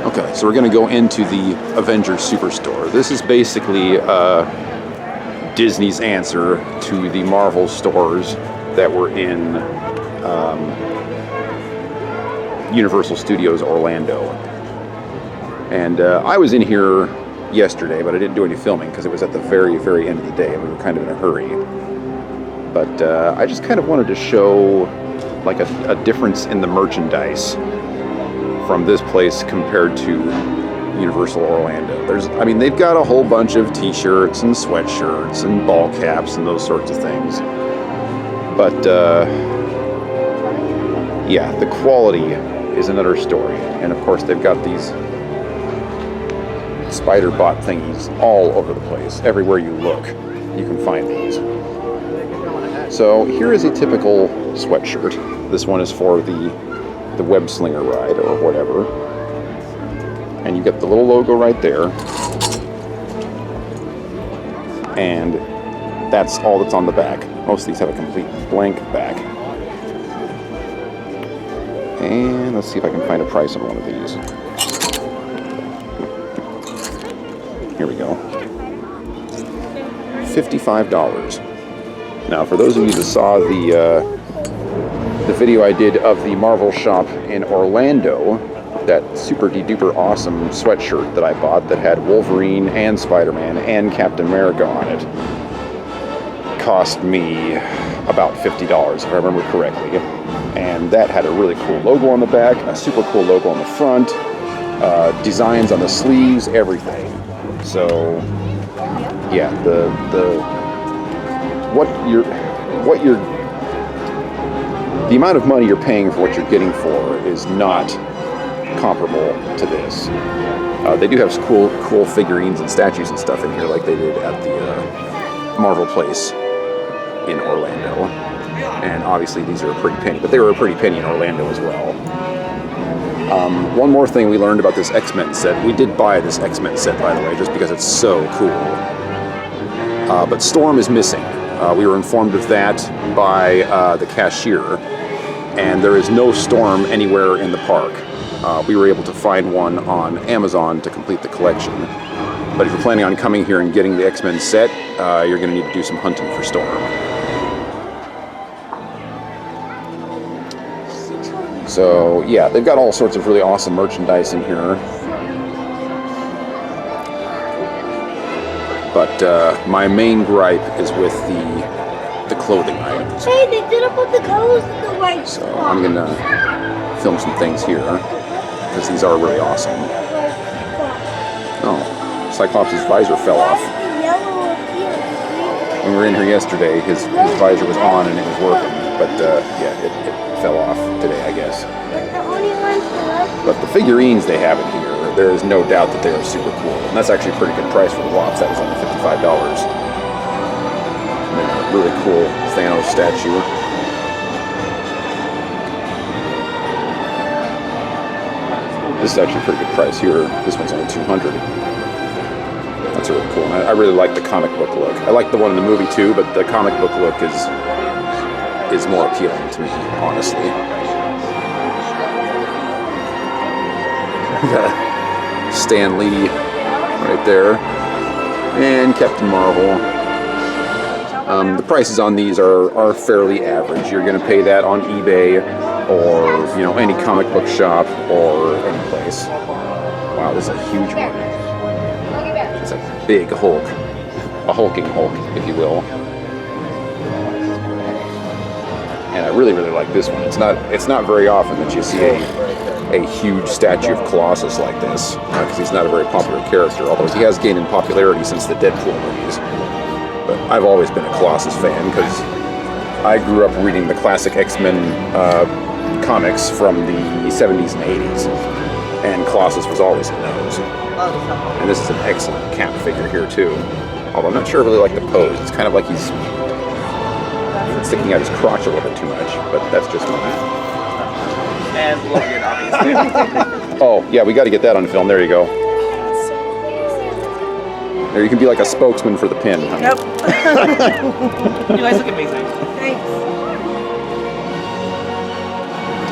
Okay, so we're going to go into the Avengers Super store. This is basically Disney's answer to the Marvel stores that were in Universal Studios Orlando. And I was in here yesterday, but I didn't do any filming because it was at the very, very end of the day and we were kind of in a hurry. But I just kind of wanted to show like a difference in the merchandise from this place compared to Universal Orlando. They've got a whole bunch of t-shirts and sweatshirts and ball caps and those sorts of things. But yeah, the quality is another story. And of course they've got these spider bot thingies all over the place. Everywhere you look, you can find these. So here is a typical sweatshirt. This one is for the web slinger ride or whatever. And you get the little logo right there. And that's all that's on the back. Most of these have a complete blank back. And let's see if I can find a price on one of these. Here we go. $55. Now, for those of you that saw the video I did of the Marvel shop in Orlando, that super duper awesome sweatshirt that I bought that had Wolverine and Spider-Man and Captain America on it, cost me about $50 if I remember correctly. And that had a really cool logo on the back, a super cool logo on the front, designs on the sleeves, everything. So yeah, the amount of money you're paying for what you're getting for is not comparable to this. They do have some cool figurines and statues and stuff in here, like they did at the Marvel place in Orlando. And obviously these are a pretty penny, but they were a pretty penny in Orlando as well. One more thing we learned about this X-Men set. We did buy this X-Men set, by the way, just because it's so cool. But Storm is missing. We were informed of that by the cashier, and there is no Storm anywhere in the park. We were able to find one on Amazon to complete the collection. But if you're planning on coming here and getting the X-Men set, you're going to need to do some hunting for Storm. So yeah, they've got all sorts of really awesome merchandise in here. But my main gripe is with the clothing items. Hey, they didn't put the colors in the right spot. So I'm gonna film some things here because these are really awesome. Oh, Cyclops' visor fell off. When we were in here yesterday, his visor was on and it was working, but yeah, it fell off today, I guess. But the figurines they have in here, there is no doubt that they are super cool. And that's actually a pretty good price for the Wops. That was only $55. And then a really cool Thanos statue. This is actually a pretty good price here. This one's only $200. That's really cool. And I really like the comic book look. I like the one in the movie too, but the comic book look is more appealing to me, honestly. We got Stan Lee right there, and Captain Marvel. The prices on these are fairly average. You're going to pay that on eBay or any comic book shop or any place. Wow, this is a huge one. It's a big Hulk, a hulking Hulk, if you will. And I really like this one. It's not very often that you see a huge statue of Colossus like this, because he's not a very popular character, although he has gained in popularity since the Deadpool movies. But I've always been a Colossus fan, because I grew up reading the classic X-Men comics from the 70s and 80s, and Colossus was always in those. And this is an excellent Cap figure here too, although I'm not sure I really like the pose. It's kind of like he's sticking out his crotch a little bit too much, but that's just mine. And Logan, obviously. Oh, yeah, we got to get that on film. There you go. There, you can be like a spokesman for the pin, honey. Yep. You guys look amazing. Thanks.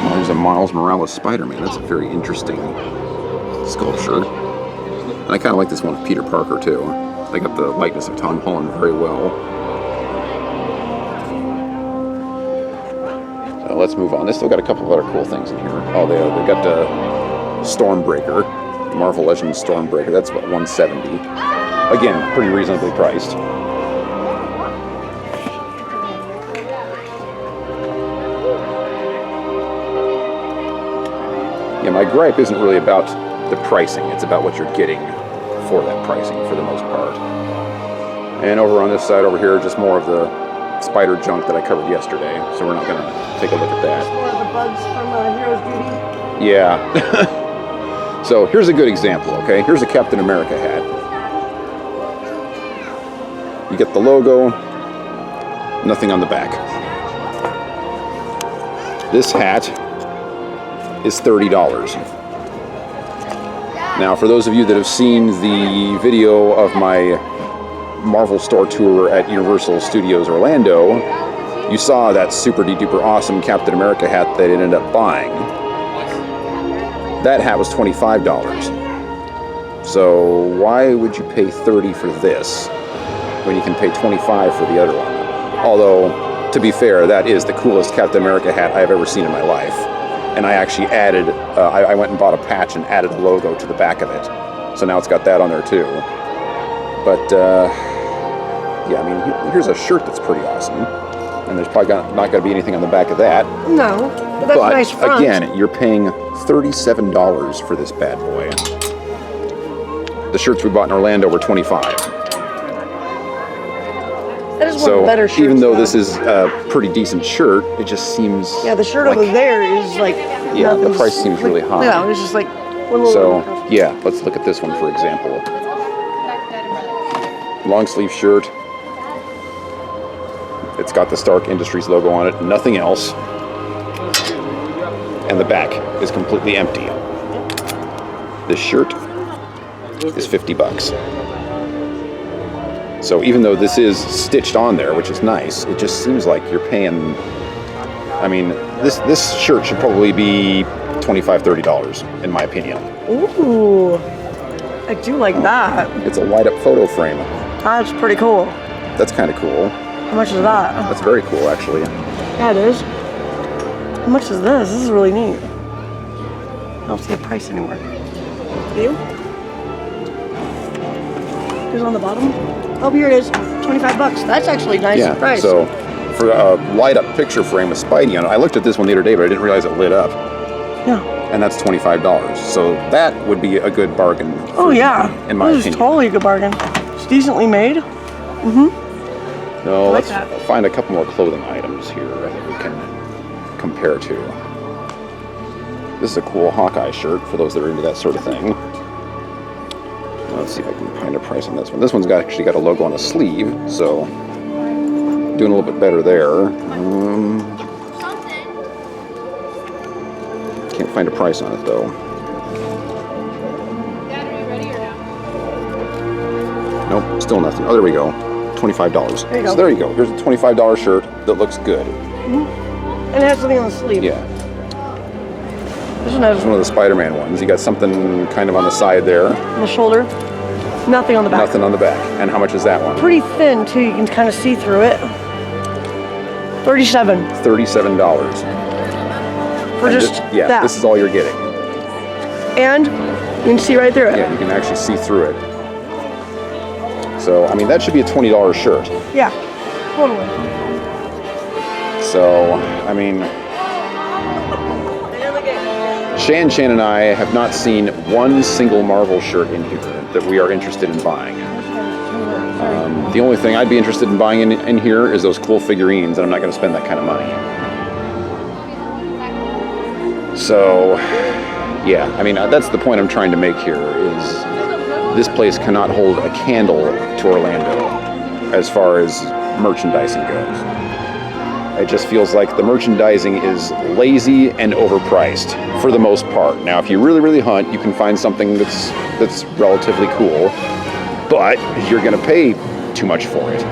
Oh, there's a Miles Morales Spider-Man. That's a very interesting sculpture. And I kind of like this one with Peter Parker too. They got the likeness of Tom Holland very well. Let's move on. They still got a couple of other cool things in here. Oh, they got the Stormbreaker, Marvel Legends Stormbreaker. That's about $170. Again, pretty reasonably priced. Yeah, my gripe isn't really about the pricing. It's about what you're getting for that pricing, for the most part. And over on this side over here, just more of the spider junk that I covered yesterday. So we're not going to take a look at that. More of the bugs from Heroes Beauty. Yeah. So here's a good example, okay? Here's a Captain America hat. You get the logo, nothing on the back. This hat is $30. Now, for those of you that have seen the video of my Marvel store tour at Universal Studios Orlando, you saw that super duper awesome Captain America hat that I ended up buying. That hat was $25. So why would you pay $30 for this when you can pay $25 for the other one? Although, to be fair, that is the coolest Captain America hat I've ever seen in my life. And I actually added, I went and bought a patch and added a logo to the back of it. So now it's got that on there too. But, yeah, I mean, here's a shirt that's pretty awesome. And there's probably not going to be anything on the back of that. No, but that's nice front. Again, you're paying $37 for this bad boy. The shirts we bought in Orlando were $25. That is one of the better shirts. Even though this is a pretty decent shirt, it just seems... Yeah, the shirt over there is like... Yeah, the price seems really high. Yeah, it's just like... One little so, yeah, let's look at this one, for example. Long sleeve shirt. It's got the Stark Industries logo on it, nothing else. And the back is completely empty. This shirt is $50. So even though this is stitched on there, which is nice, it just seems like you're paying... I mean, this shirt should probably be $25, $30, in my opinion. Ooh, I do like that. It's a light-up photo frame. That's pretty cool. That's kind of cool. How much is that? That's very cool, actually. Yeah, it is. How much is this? This is really neat. I don't see a price anywhere. Do you? Here's on the bottom. Oh, here it is. $25. That's actually nice price. So for a light-up picture frame with Spidey on it, I looked at this one the other day, but I didn't realize it lit up. Yeah. And that's $25. So that would be a good bargain. Oh yeah. In my opinion. This is totally a good bargain. It's decently made. Mm-hmm. No, let's find a couple more clothing items here that we can compare to. This is a cool Hawkeye shirt for those that are into that sort of thing. Let's see if I can find a price on this one. This one's actually got a logo on the sleeve, so doing a little bit better there. Can't find a price on it though. Dad, are you ready or no? Nope, still nothing. Oh, there we go. $25. There you go. So there you go. Here's a $25 shirt that looks good. Mm-hmm. And it has something on the sleeve. Yeah. This one has one of the Spider-Man ones. You got something kind of on the side there. On the shoulder. Nothing on the back. Nothing on the back. And how much is that one? Pretty thin too. You can kind of see through it. $37. $37. For and just yeah, that. This is all you're getting. And you can see right through it. Yeah, you can actually see through it. So, I mean, that should be a $20 shirt. Yeah, totally. So, I mean, Shan and I have not seen one single Marvel shirt in here that we are interested in buying. The only thing I'd be interested in buying in here is those cool figurines, and I'm not going to spend that kind of money. So, yeah, I mean, that's the point I'm trying to make here, is this place cannot hold a candle to Orlando as far as merchandising goes. It just feels like the merchandising is lazy and overpriced for the most part. Now, if you really, really hunt, you can find something that's relatively cool, but you're going to pay too much for it.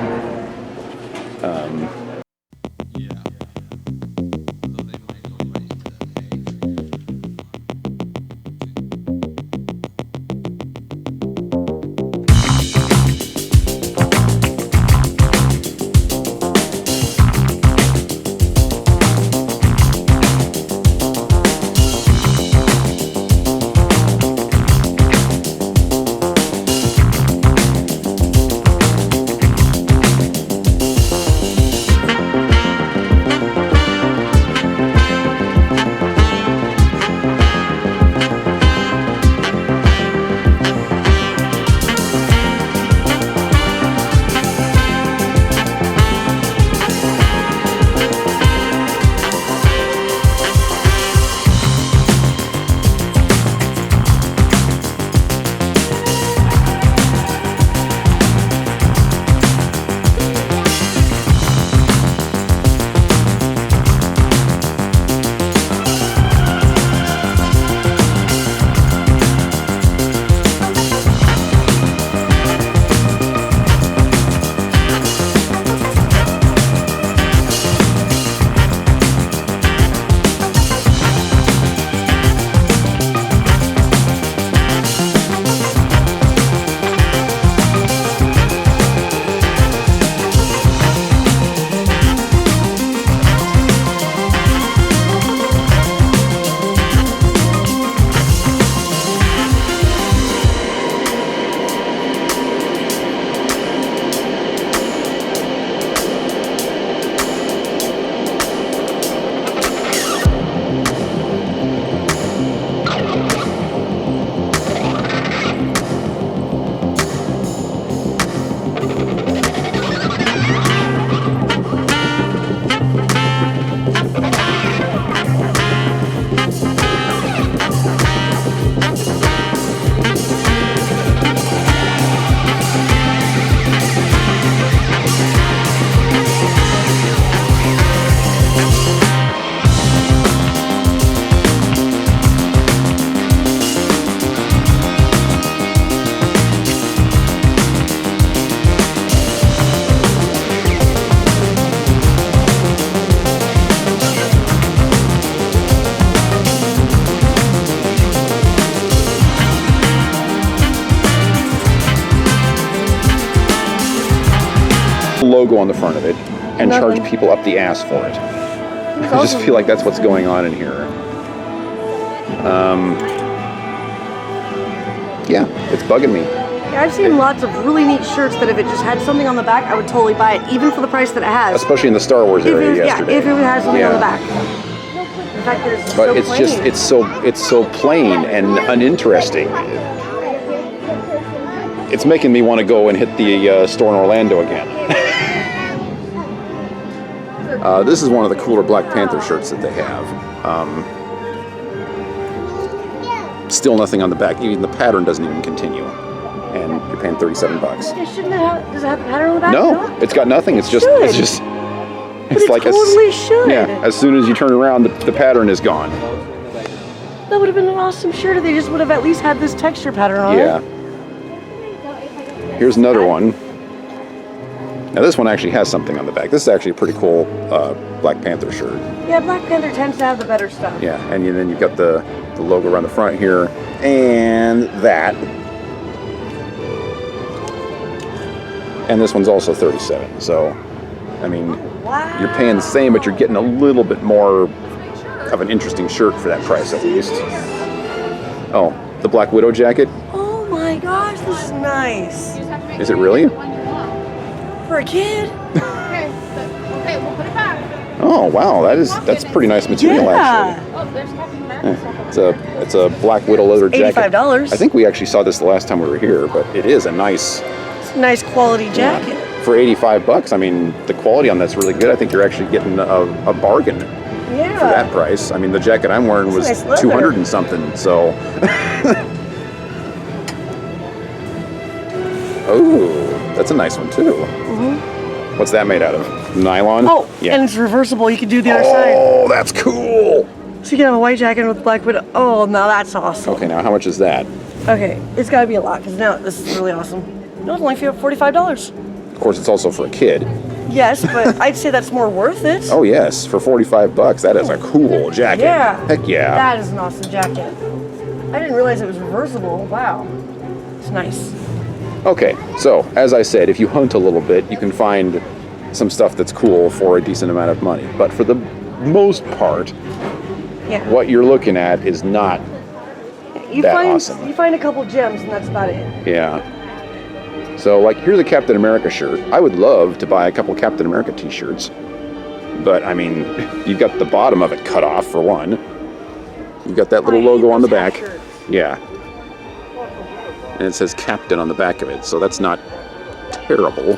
logo on the front of it and Nothing. charge people up the ass for it. I just feel like that's what's going on in here. Yeah, it's bugging me. Yeah, I've seen lots of really neat shirts that if it just had something on the back, I would totally buy it, even for the price that it has. Especially in the Star Wars area yesterday. If it had something on the Yeah. back. The fact that it's But so it's plain. just it's so plain and uninteresting. It's making me want to go and hit the store in Orlando again. This is one of the cooler Black Panther shirts that they have. Still nothing on the back. Even the pattern doesn't even continue. And you're paying $37. Yeah, shouldn't it have, does it have a pattern on the back? No, it's got nothing. It's just should. it's just But it totally should. Yeah, as soon as you turn around, the pattern is gone. That would have been an awesome shirt if they just would have at least had this texture pattern on Yeah. it. Here's another one. Now this one actually has something on the back. This is actually a pretty cool Black Panther shirt. Yeah, Black Panther tends to have the better stuff. Yeah, and then you've got the logo around the front here, and that. And this one's also 37. So, I mean, Wow. you're paying the same, but you're getting a little bit more of an interesting shirt for that price, at least. Oh, the Black Widow jacket. Oh my gosh, this is nice. Is it really? For a kid. Okay, we'll put it back. Oh wow, that's pretty nice material actually. Yeah. Oh, there's Captain America stuff. It's a Black Widow leather jacket. $85. I think we actually saw this the last time we were here, but it is a nice It's a nice quality jacket. for $85. I mean, the quality on that's really good. I think you're actually getting a bargain Yeah. for that price. I mean, the jacket I'm wearing was It's nice leather. 200 and something. So, oh, that's a nice one too. What's that made out of? Nylon? Oh, yeah. and it's reversible. You can do the other side. Oh, that's cool. So you can have a white jacket with Black Widow. Oh, now that's awesome. Okay, now how much is that? Okay, it's got to be a lot because now this is really awesome. No, it's only $45. Of course, it's also for a kid. Yes, but I'd say that's more worth it. Oh yes, for $45, that is a cool jacket. Yeah. Heck yeah. That is an awesome jacket. I didn't realize it was reversible. Wow. It's nice. Okay, so as I said, if you hunt a little bit, you can find some stuff that's cool for a decent amount of money. But for the most part, Yeah. what you're looking at is not. You that find awesome. you find a couple gems and that's about it. Yeah. So, like, here's a Captain America shirt. I would love to buy a couple Captain America t-shirts. But, I mean, you've got the bottom of it cut off, for one. You've got that little logo on the back. Yeah. And it says Captain on the back of it, so that's not terrible.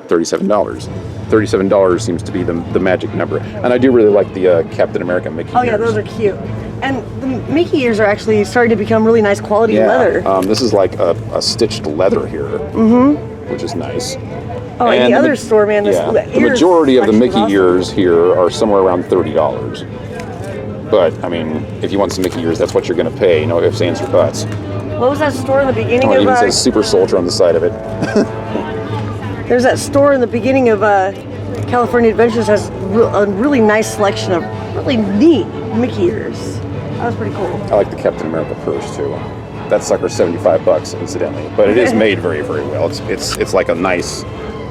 $37. $37 seems to be the magic number. And I do really like the Captain America Mickey Oh yeah, ears. those are cute. And the Mickey ears are actually starting to become really nice quality leather. This is like a stitched leather here, which is nice. Oh, and the the other ma- store, man, this yeah, the the ears majority of the selection's Mickey awesome. ears here are somewhere around $30. But I mean, if you want some Mickey ears, that's what you're going to pay. No ifs, ands, or buts. What was that store in the beginning Oh, it of? even says Super Soldier on the side of it. There's that store in the beginning of California Adventures has a really nice selection of really neat Mickey ears. That was pretty cool. I like the Captain America purse too. That sucker's $75, incidentally, but it is made very, very well. It's like a nice,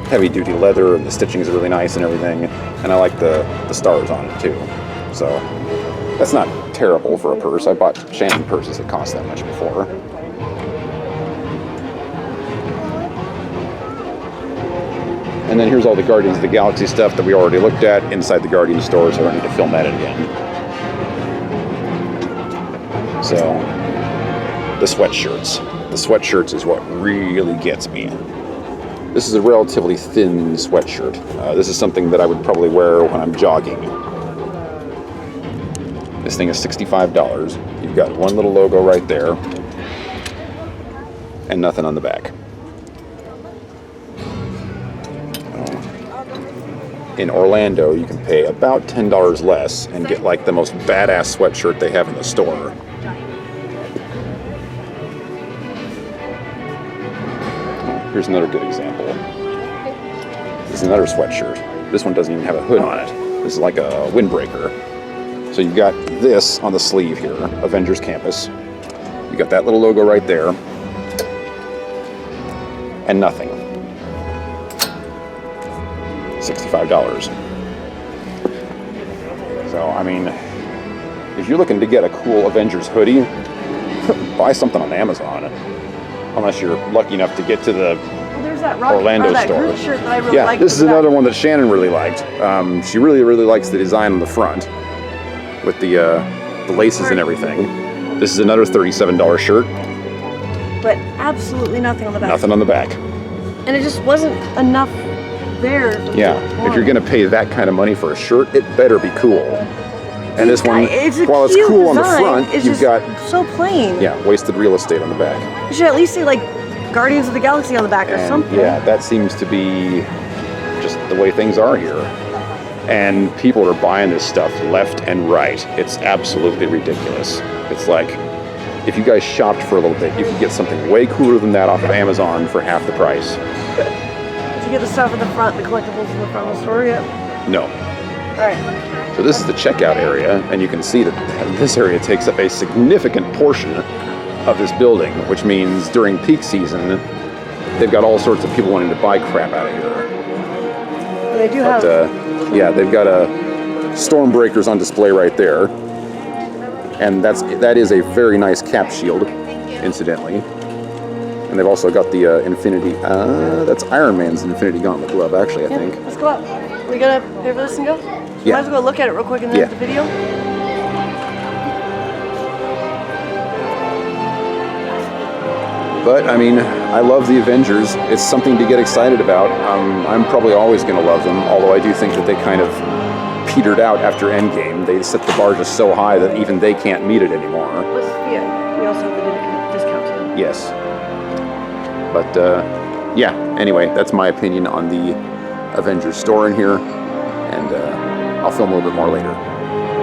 heavy-duty leather, and the stitching is really nice and everything. And I like the stars on it too. So that's not terrible for a purse. I bought Shannon purses that cost that much before. And then here's all the Guardians of the Galaxy stuff that we already looked at inside the Guardian store, so I don't need to film that again. So, the sweatshirts. The sweatshirts is what really gets me. This is a relatively thin sweatshirt. This is something that I would probably wear when I'm jogging. This thing is $65. You've got one little logo right there, and nothing on the back. In Orlando, you can pay about $10 less and get like the most badass sweatshirt they have in the store. Here's another good example. This is another sweatshirt. This one doesn't even have a hood on it. This is like a windbreaker. So you've got this on the sleeve here, Avengers Campus. You got that little logo right there. and nothing. $65. So, I mean, if you're looking to get a cool Avengers hoodie, buy something on Amazon. Unless you're lucky enough to get to the Well, there's that Rocky, Orlando or that store. Groot shirt that I really yeah, like. this is another one that Shannon really liked. She really likes the design on the front with the laces and everything. This is another $37 shirt. But absolutely nothing on the back. Nothing on the back. And it just wasn't enough there. For me Yeah, to if you're want. gonna pay that kind of money for a shirt, it better be cool. And this one, It's a while it's cute cool on the design, front, it's you've just got so plain. wasted real estate on the back. You should at least say like Guardians of the Galaxy on the back or And something. yeah, that seems to be just the way things are here. And people are buying this stuff left and right. It's absolutely ridiculous. It's like, if you guys shopped for a little bit, you could get something way cooler than that off of Amazon for half the price. Did you get the stuff at the front, the collectibles in the front of the store yet? No. All right. So this is the checkout area, and you can see that this area takes up a significant portion of this building, which means during peak season, they've got all sorts of people wanting to buy crap out of here. And they do But have. yeah, they've got Stormbreakers on display right there, and that is a very nice cap shield, incidentally. And they've also got the Infinity. That's Iron Man's Infinity Gauntlet glove, actually, I think. Let's go up. We gonna pay for this and go? Yeah. Might as well go look at it real quick and then Yeah. the video. But I mean, I love the Avengers. It's something to get excited about. I'm probably always going to love them, although I do think that they kind of petered out after Endgame. They set the bar just so high that even they can't meet it anymore. What's yeah? We also have the discount too. Yes. But yeah, anyway, that's my opinion on the Avengers store in here, and I'll film a little bit more later.